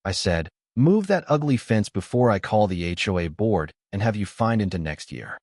I said. Move that ugly fence before I call the HOA board and have you fined into next year.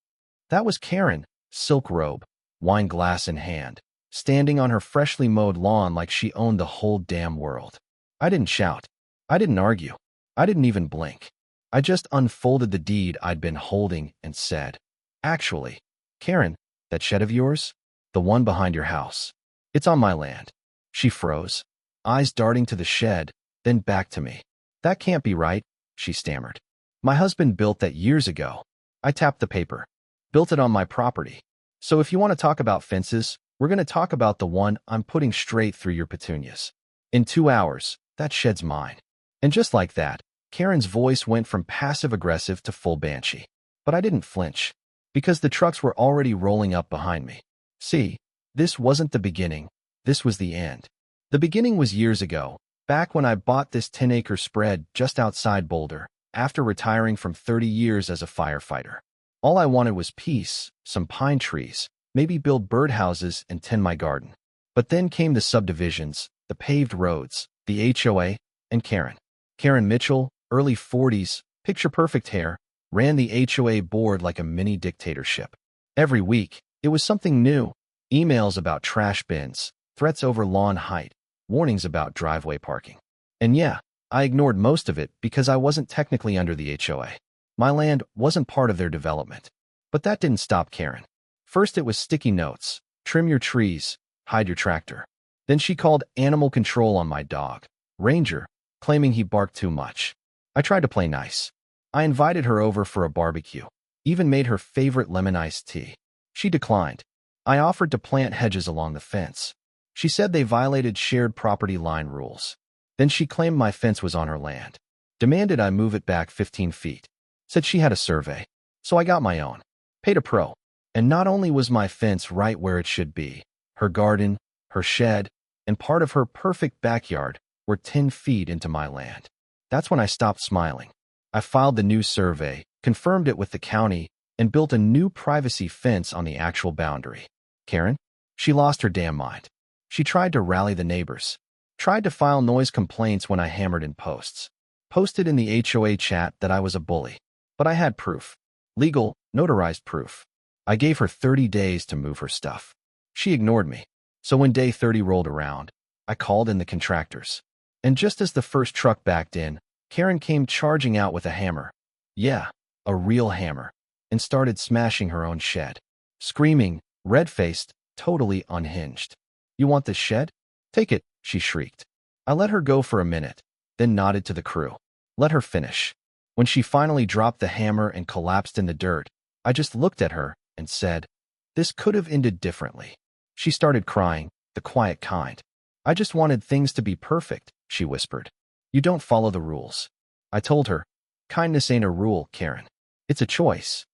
That was Karen, silk robe, wine glass in hand, standing on her freshly mowed lawn like she owned the whole damn world. I didn't shout. I didn't argue. I didn't even blink. I just unfolded the deed I'd been holding and said, "Actually, Karen, that shed of yours? The one behind your house. It's on my land." She froze, eyes darting to the shed, then back to me. "That can't be right," she stammered. "My husband built that years ago." I tapped the paper. "Built it on my property. So if you want to talk about fences, we're going to talk about the one I'm putting straight through your petunias. In 2 hours, that shed's mine." And just like that, Karen's voice went from passive-aggressive to full banshee. But I didn't flinch, because the trucks were already rolling up behind me. See, this wasn't the beginning. This was the end. The beginning was years ago, back when I bought this 10-acre spread just outside Boulder, after retiring from 30 years as a firefighter. All I wanted was peace, some pine trees, maybe build birdhouses and tend my garden. But then came the subdivisions, the paved roads, the HOA, and Karen. Karen Mitchell, early 40s, picture-perfect hair, ran the HOA board like a mini dictatorship. Every week, it was something new. Emails about trash bins, threats over lawn height, warnings about driveway parking. And yeah, I ignored most of it because I wasn't technically under the HOA. My land wasn't part of their development. But that didn't stop Karen. First it was sticky notes, trim your trees, hide your tractor. Then she called animal control on my dog, Ranger, claiming he barked too much. I tried to play nice. I invited her over for a barbecue, even made her favorite lemon iced tea. She declined. I offered to plant hedges along the fence. She said they violated shared property line rules. Then she claimed my fence was on her land, demanded I move it back 15 feet, said she had a survey. So I got my own, paid a pro. And not only was my fence right where it should be, her garden, her shed, and part of her perfect backyard were 10 feet into my land. That's when I stopped smiling. I filed the new survey, confirmed it with the county, and built a new privacy fence on the actual boundary. Karen? She lost her damn mind. She tried to rally the neighbors, tried to file noise complaints when I hammered in posts, posted in the HOA chat that I was a bully. But I had proof. Legal, notarized proof. I gave her 30 days to move her stuff. She ignored me. So when day 30 rolled around, I called in the contractors. And just as the first truck backed in, Karen came charging out with a hammer. Yeah, a real hammer. And started smashing her own shed. Screaming, red-faced, totally unhinged. "You want this shed? Take it," she shrieked. I let her go for a minute, then nodded to the crew. Let her finish. When she finally dropped the hammer and collapsed in the dirt, I just looked at her and said, "This could have ended differently." She started crying, the quiet kind. "I just wanted things to be perfect," she whispered. "You don't follow the rules." I told her, "Kindness ain't a rule, Karen. It's a choice."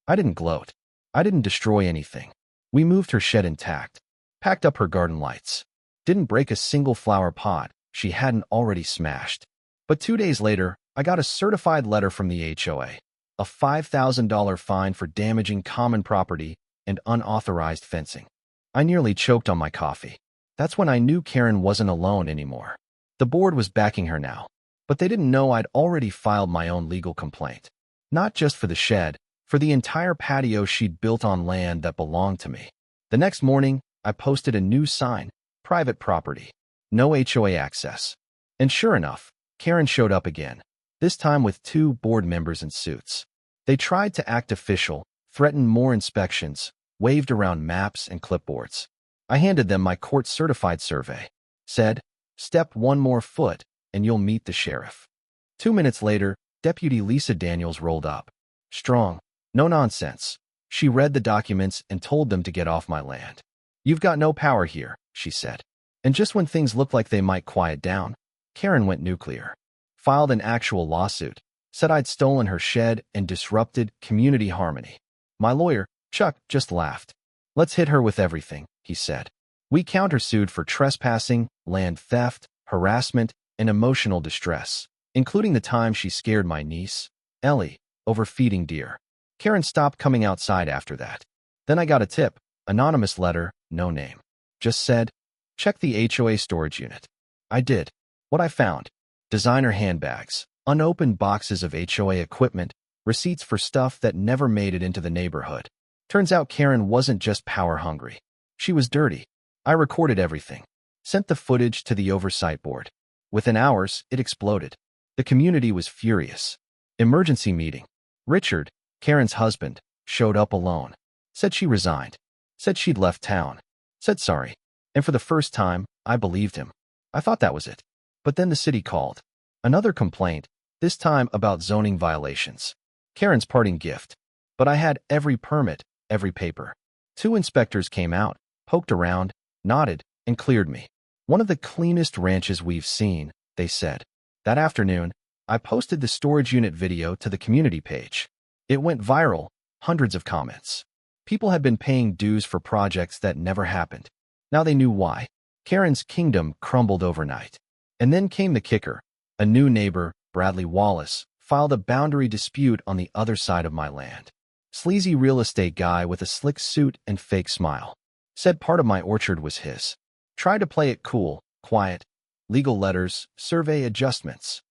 I didn't gloat. I didn't destroy anything. We moved her shed intact, packed up her garden lights, didn't break a single flower pot she hadn't already smashed. But 2 days later, I got a certified letter from the HOA, a $5,000 fine for damaging common property and unauthorized fencing. I nearly choked on my coffee. That's when I knew Karen wasn't alone anymore. The board was backing her now, but they didn't know I'd already filed my own legal complaint. Not just for the shed, for the entire patio she'd built on land that belonged to me. The next morning, I posted a new sign, "Private property. No HOA access." And sure enough, Karen showed up again, this time with 2 board members in suits. They tried to act official, threatened more inspections, waved around maps and clipboards. I handed them my court-certified survey, said, "Step 1 more foot, and you'll meet the sheriff." 2 minutes later, Deputy Lisa Daniels rolled up. Strong, no nonsense. She read the documents and told them to get off my land. "You've got no power here," she said. And just when things looked like they might quiet down, Karen went nuclear. Filed an actual lawsuit, said I'd stolen her shed and disrupted community harmony. My lawyer, Chuck, just laughed. "Let's hit her with everything," he said. We countersued for trespassing, land theft, harassment, and emotional distress, including the time she scared my niece, Ellie, over feeding deer. Karen stopped coming outside after that. Then I got a tip, anonymous letter, no name. Just said, "Check the HOA storage unit." I did. What I found: Designer handbags, unopened boxes of HOA equipment, receipts for stuff that never made it into the neighborhood. Turns out Karen wasn't just power-hungry. She was dirty. I recorded everything. Sent the footage to the oversight board. Within hours, it exploded. The community was furious. Emergency meeting. Richard, Karen's husband, showed up alone. Said she resigned. Said she'd left town. Said sorry. And for the first time, I believed him. I thought that was it. But then the city called. Another complaint, this time about zoning violations. Karen's parting gift. But I had every permit, every paper. 2 inspectors came out, poked around, nodded, and cleared me. One of the cleanest ranches we've seen, they said. That afternoon, I posted the storage unit video to the community page. It went viral, hundreds of comments. People had been paying dues for projects that never happened. Now they knew why. Karen's kingdom crumbled overnight. And then came the kicker. A new neighbor, Bradley Wallace, filed a boundary dispute on the other side of my land. Sleazy real estate guy with a slick suit and fake smile. Said part of my orchard was his. Tried to play it cool, quiet, legal letters, survey adjustments.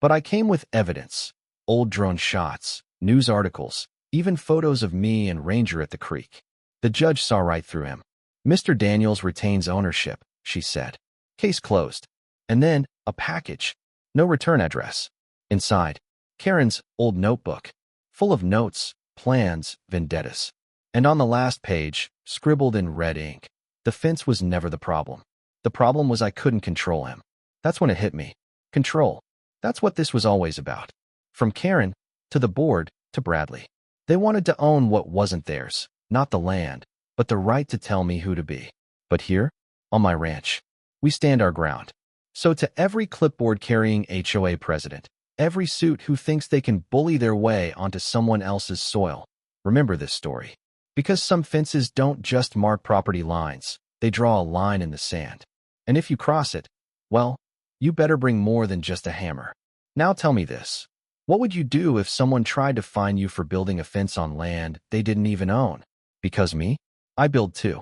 But I came with evidence. Old drone shots, news articles, even photos of me and Ranger at the creek. The judge saw right through him. Mr. Daniels retains ownership, she said. Case closed. And then, a package. No return address. Inside, Karen's old notebook, full of notes, plans, vendettas. And on the last page, scribbled in red ink, the fence was never the problem. The problem was I couldn't control him. That's when it hit me. Control. That's what this was always about. From Karen, to the board, to Bradley. They wanted to own what wasn't theirs, not the land, but the right to tell me who to be. But here, on my ranch, we stand our ground. So to every clipboard-carrying HOA president, every suit who thinks they can bully their way onto someone else's soil, remember this story. Because some fences don't just mark property lines, they draw a line in the sand. And if you cross it, well, you better bring more than just a hammer. Now tell me this. What would you do if someone tried to fine you for building a fence on land they didn't even own? Because me? I build too.